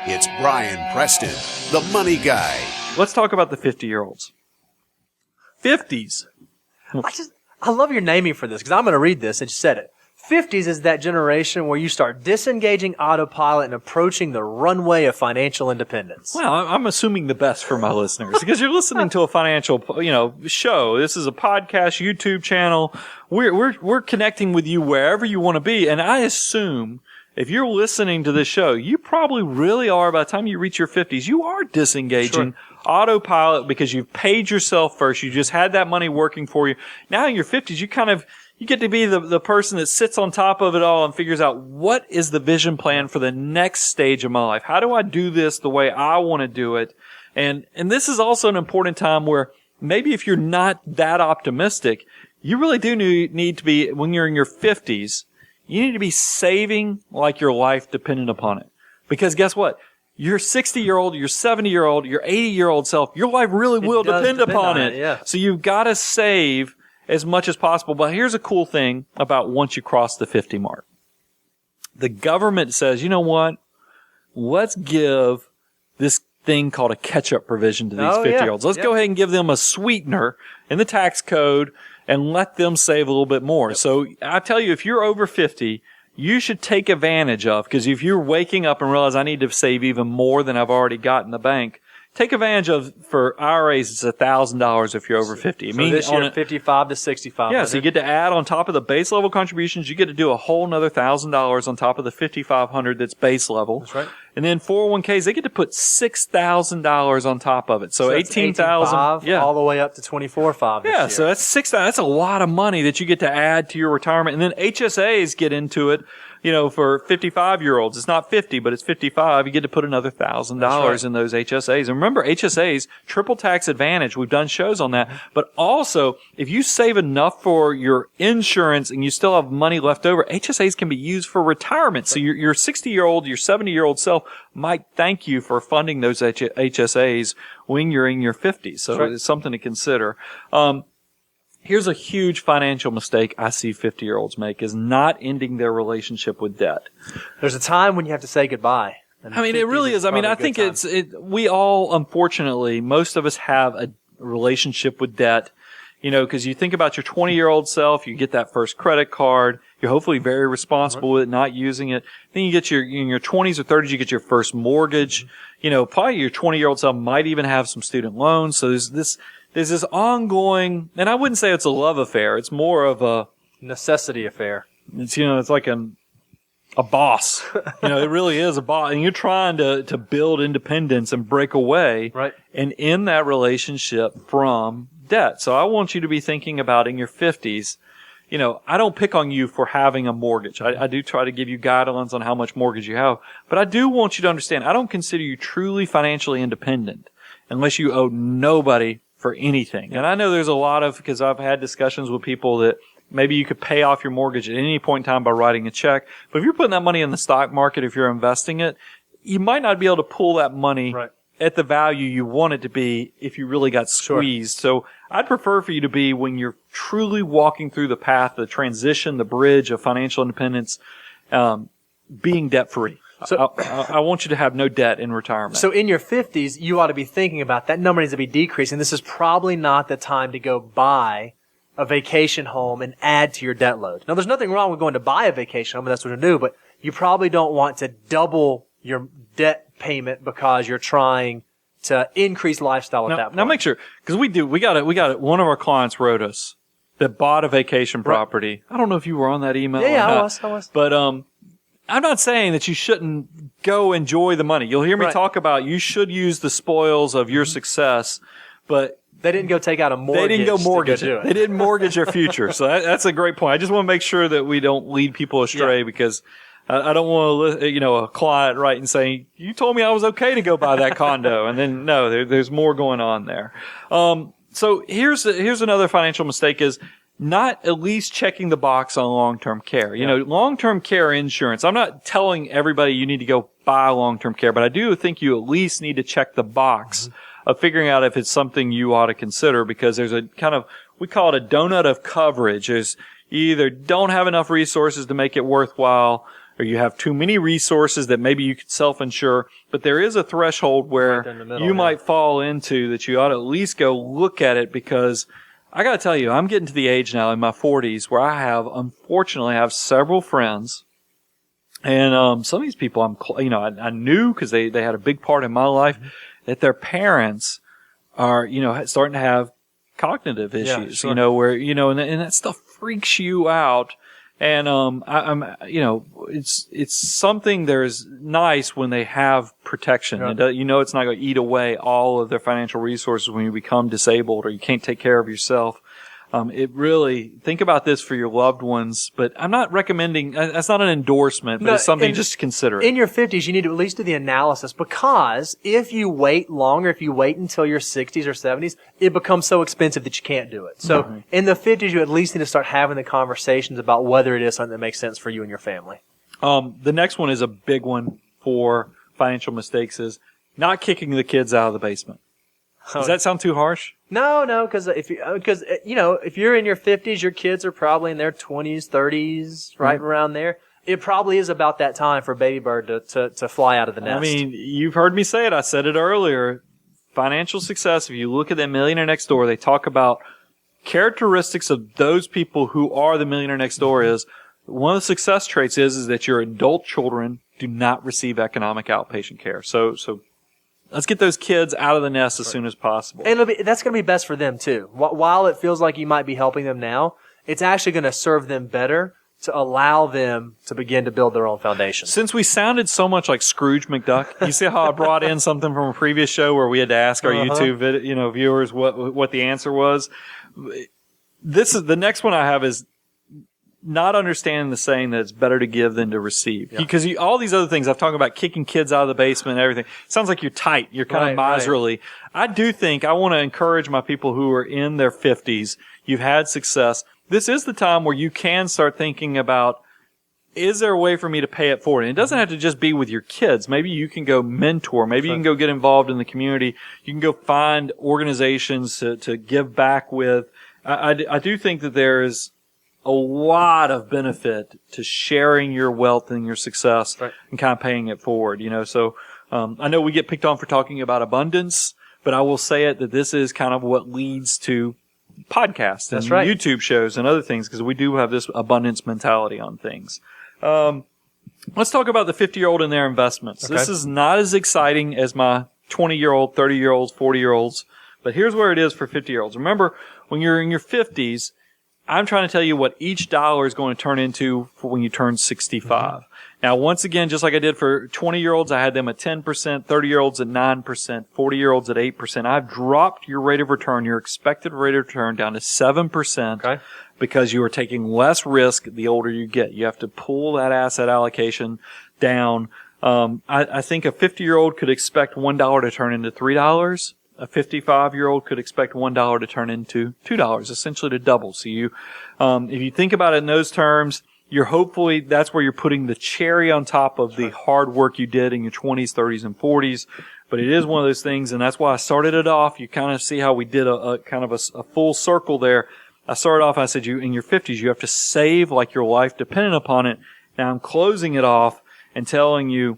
It's Brian Preston, the money guy. Let's talk about the 50-year-olds. 50s. I love your naming for this because I'm going to read this. It said it. 50s is that generation where you start disengaging autopilot and approaching the runway of financial independence. Well, I'm assuming the best for my listeners because you're listening to a financial, show. This is a podcast, YouTube channel. We're connecting with you wherever you want to be, and I assume if you're listening to this show, you probably really are, by the time you reach your 50s, you are disengaging autopilot because you've paid yourself first. You just had that money working for you. Now in your 50s, you get to be the person that sits on top of it all and figures out what is the vision plan for the next stage of my life. How do I do this the way I want to do it? And this is also an important time where maybe if you're not that optimistic, you really do need to be, when you're in your 50s, you need to be saving like your life depended upon it. Because guess what? Your 60-year-old, your 70-year-old, your 80-year-old self, your life really will depend upon it. Yeah. So you've got to save as much as possible. But here's a cool thing about once you cross the 50 mark. The government says, you know what? Let's give this thing called a catch-up provision to these 50-year-olds. Let's go ahead and give them a sweetener in the tax code and let them save a little bit more. Yep. So I tell you, if you're over 50, you should take advantage of, because if you're waking up and realize I need to save even more than I've already got in the bank, take advantage of, for IRAs, it's $1,000 if you're over 50. So this year, 55 to 65. Yeah, so you get to add on top of the base level contributions, you get to do a whole nother $1,000 on top of the $5,500 that's base level. That's right. And then 401ks, they get to put $6,000 on top of it. So 18,000. Yeah. All the way up to 24,500. Yeah, so that's $6,000. That's a lot of money that you get to add to your retirement. And then HSAs get into it. For 55-year-olds, it's not 50, but it's 55. You get to put another $1,000 in those HSAs. And remember, HSAs, triple tax advantage. We've done shows on that. But also, if you save enough for your insurance and you still have money left over, HSAs can be used for retirement. So your 60-year-old, your 70-year-old self might thank you for funding those HSAs when you're in your 50s. So it's something to consider. Here's a huge financial mistake I see 50-year-olds make, is not ending their relationship with debt. There's a time when you have to say goodbye. It really is. I think we all, unfortunately, most of us have a relationship with debt, because you think about your 20-year-old self, you get that first credit card, you're hopefully very responsible with it, not using it. Then you get in your 20s or 30s, you get your first mortgage. Probably your 20-year-old self might even have some student loans. So there's this ongoing, and I wouldn't say it's a love affair. It's more of a necessity affair. It's, it's like a boss. It really is a boss. And you're trying to build independence and break away and end that relationship from debt. So I want you to be thinking about in your 50s, I don't pick on you for having a mortgage. I do try to give you guidelines on how much mortgage you have. But I do want you to understand, I don't consider you truly financially independent unless you owe nobody for anything. And I know there's a lot of, because I've had discussions with people that maybe you could pay off your mortgage at any point in time by writing a check. But if you're putting that money in the stock market, if you're investing it, you might not be able to pull that money at the value you want it to be if you really got squeezed. So I'd prefer for you to be, when you're truly walking through the path, the transition, the bridge of financial independence, being debt free. So I want you to have no debt in retirement. So in your 50s, you ought to be thinking about that number needs to be decreasing. This is probably not the time to go buy a vacation home and add to your debt load. Now, there's nothing wrong with going to buy a vacation home, but that's what you do. But you probably don't want to double your debt payment because you're trying to increase lifestyle at that point. Now make sure, because we got it. One of our clients wrote us that bought a vacation property. I don't know if you were on that email. Yeah, I was. But I'm not saying that you shouldn't go enjoy the money. You'll hear me talk about you should use the spoils of your success, but they didn't go take out a mortgage. They didn't go mortgage it. They didn't mortgage their future. So that's a great point. I just want to make sure that we don't lead people astray because I don't want to, a client write and saying, you told me I was okay to go buy that condo. And then no, there's more going on there. So here's another financial mistake is not at least checking the box on long-term care. Long-term care insurance. I'm not telling everybody you need to go buy long-term care, but I do think you at least need to check the box of figuring out if it's something you ought to consider, because there's a kind of, we call it a donut of coverage. You either don't have enough resources to make it worthwhile, or you have too many resources that maybe you could self-insure, but there is a threshold where you might fall into that you ought to at least go look at it, because I got to tell you, I'm getting to the age now in my 40s where unfortunately, I have several friends, and some of these people I knew because they had a big part in my life, that their parents are, starting to have cognitive issues, where, and that stuff freaks you out. And, it's something there's nice when they have protection. Yeah. It's not going to eat away all of their financial resources when you become disabled or you can't take care of yourself. It really, think about this for your loved ones, but I'm not recommending, that's not an endorsement, but it's something just to consider. In your 50s, you need to at least do the analysis, because if you wait longer, if you wait until your 60s or 70s, it becomes so expensive that you can't do it. So in the 50s, you at least need to start having the conversations about whether it is something that makes sense for you and your family. The next one is a big one for financial mistakes, is not kicking the kids out of the basement. Does that sound too harsh? No, because if you're in your 50s, your kids are probably in their 20s, 30s, right around there. It probably is about that time for a baby bird to fly out of the nest. I mean, you've heard me say it. I said it earlier. Financial success, if you look at that Millionaire Next Door, they talk about characteristics of those people who are the Millionaire Next Door. Is one of the success traits is that your adult children do not receive economic outpatient care. So let's get those kids out of the nest as soon as possible. And that's going to be best for them, too. While it feels like you might be helping them now, it's actually going to serve them better to allow them to begin to build their own foundation. Since we sounded so much like Scrooge McDuck, you see how I brought in something from a previous show where we had to ask our YouTube viewers what the answer was? This is the next one I have is not understanding the saying that it's better to give than to receive. Because all these other things, I've talked about kicking kids out of the basement and everything. It sounds like you're tight. You're kind of miserly. Right. I do think I want to encourage my people who are in their 50s. You've had success. This is the time where you can start thinking about, is there a way for me to pay it forward? And it doesn't have to just be with your kids. Maybe you can go mentor. Maybe you can go get involved in the community. You can go find organizations to give back with. I do think that there is a lot of benefit to sharing your wealth and your success and kind of paying it forward, So, I know we get picked on for talking about abundance, but I will say it that this is kind of what leads to podcasts and YouTube shows and other things, because we do have this abundance mentality on things. Let's talk about the 50-year-old and their investments. Okay. This is not as exciting as my 20-year-old, 30-year-olds, 40-year-olds, but here's where it is for 50-year-olds. Remember, when you're in your 50s, I'm trying to tell you what each dollar is going to turn into for when you turn 65. Now, once again, just like I did for 20-year-olds, I had them at 10%, 30-year-olds at 9%, 40-year-olds at 8%. I've dropped your rate of return, your expected rate of return, down to 7% because you are taking less risk the older you get. You have to pull that asset allocation down. I think a 50-year-old could expect $1 to turn into $3. A 55-year-old could expect $1 to turn into $2, essentially to double. So if you think about it in those terms, you're hopefully, that's where you're putting the cherry on top of the hard work you did in your 20s, 30s, and 40s. But it is one of those things, and that's why I started it off. You kind of see how we did a kind of a full circle there. I started off, I said, in your 50s, you have to save like your life depended upon it. Now I'm closing it off and telling you,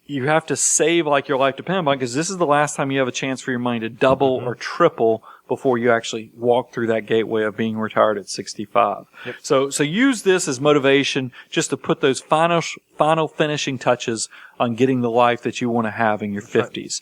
you have to save like your life dependent on it, because this is the last time you have a chance for your money to double or triple before you actually walk through that gateway of being retired at 65. Yep. So use this as motivation just to put those final finishing touches on getting the life that you want to have in your 50s.